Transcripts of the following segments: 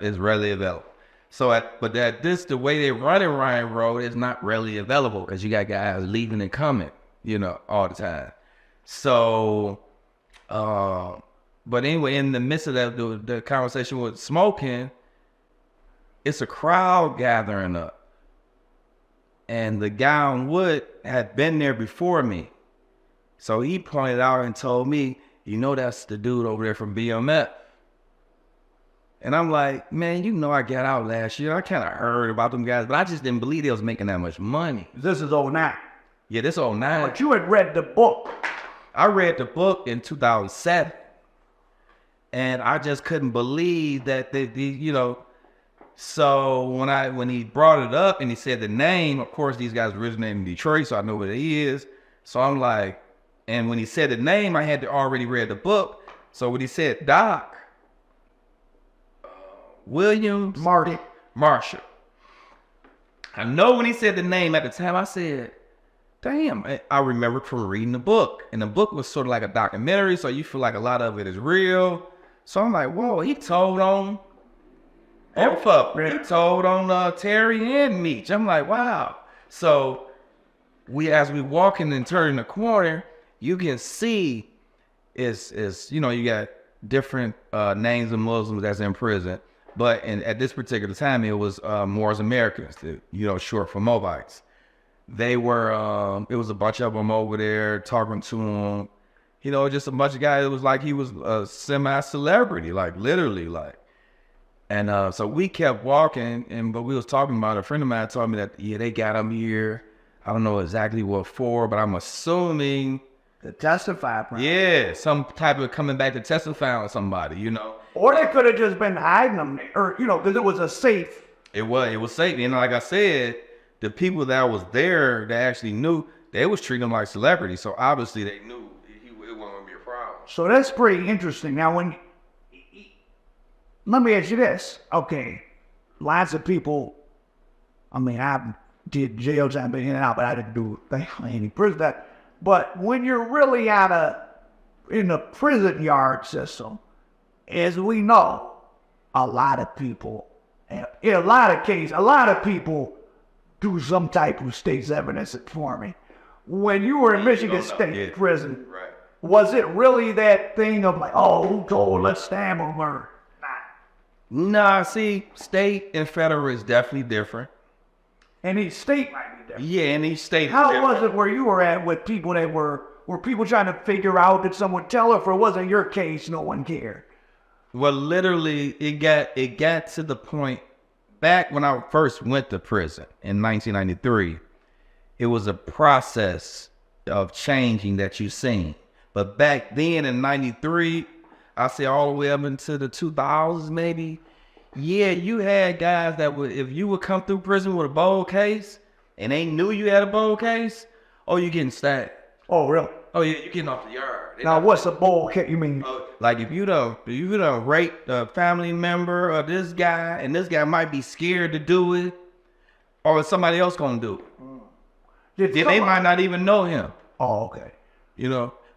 is readily available. So, the way they run in Ryan Road is not readily available because you got guys leaving and coming, all the time. So, but anyway, in the midst of that, the conversation with smoking, it's a crowd gathering up. And the guy on Wood had been there before me. So he pointed out and told me, that's the dude over there from BMF. And I'm like, man, I got out last year. I kind of heard about them guys, but I just didn't believe they was making that much money. This is '09. Yeah, this 09. But you had read the book. I read the book in 2007. And I just couldn't believe that So when he brought it up and he said the name, of course, these guys originated in Detroit, so I know what he is. So I'm like, and when he said the name, I had to already read the book. So when he said Doc, Williams Marshall. I know when he said the name at the time, I said, damn, I remember from reading the book. And the book was sort of like a documentary, so you feel like a lot of it is real. So I'm like, whoa, he told on he told on Terry and Meech. I'm like, wow. So as we walking and turning the corner, you can see you got different names of Muslims that's in prison. But at this particular time, it was Moors Americans, short for Moabites. They were, it was a bunch of them over there talking to him. Just a bunch of guys. It was like he was a semi-celebrity, like literally, like. And so we kept walking, but we was talking about it. A friend of mine told me that, they got him here. I don't know exactly what for, but I'm assuming to testify. Yeah, some type of coming back to testify on somebody, Or they could have just been hiding them there, or, because it was a safe. It was safe. And like I said, the people that was there that actually knew, they was treating him like celebrities. So obviously they knew it wasn't going to be a problem. So that's pretty interesting. Now, let me ask you this. Okay, lots of people, I did jail time, been in and out, but I didn't do any prison. But when you're really in the prison yard system, as we know, a lot of people, in a lot of cases, a lot of people do some type of state's evidence informing. When you were in Michigan State prison, right, was it really that thing of like, oh, who told, let's stab him or not? Nah, see, state and federal is definitely different. And each state might be different. Yeah, and each state. How was it where you were at with people that were people trying to figure out, did someone tell, or if it wasn't your case, no one cared? Well, literally, it got to the point, back when I first went to prison in 1993, it was a process of changing that you seen. But back then in 93, I say all the way up into the 2000s maybe, yeah, you had guys that would, if you would come through prison with a bold case and they knew you had a bold case, oh, you're getting stabbed. Oh, really? Oh, yeah, you're getting off the yard. Now, what's a bold case? You mean? Like if you don't rape a family member of this guy, and this guy might be scared to do it, or is somebody else gonna do it? They might not even know him. Oh, okay.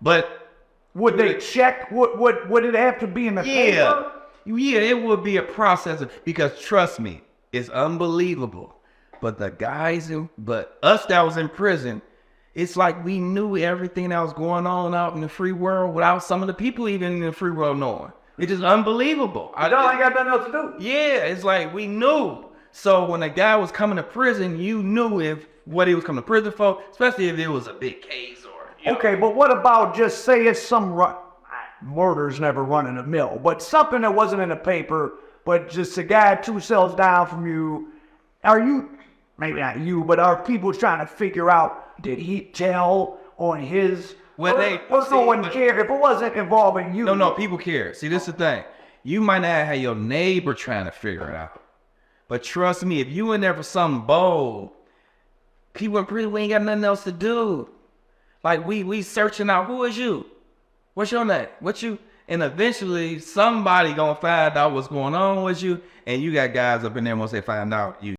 But would they check? Would it have to be in the paper? Yeah, it would be a process because trust me, it's unbelievable. But us that was in prison, it's like we knew everything that was going on out in the free world without some of the people even in the free world knowing. It's just unbelievable. I ain't got nothing else to do. Yeah, it's like we knew. So when a guy was coming to prison, you knew what he was coming to prison for, especially if it was a big case or. Okay, but what about just say it's some murders never run in a mill, but something that wasn't in the paper, but just a guy 2 cells down from you. Are you, maybe not you, but are people trying to figure out? Did he tell on his? Well, no one care if it wasn't involving you. No, people care. See, this is the thing. You might not have your neighbor trying to figure it out, but trust me, if you in there for something bold, people in prison, we ain't got nothing else to do. Like we searching out, who is you? What's your name? What you? And eventually somebody gonna find out what's going on with you, and you got guys up in there once they find out you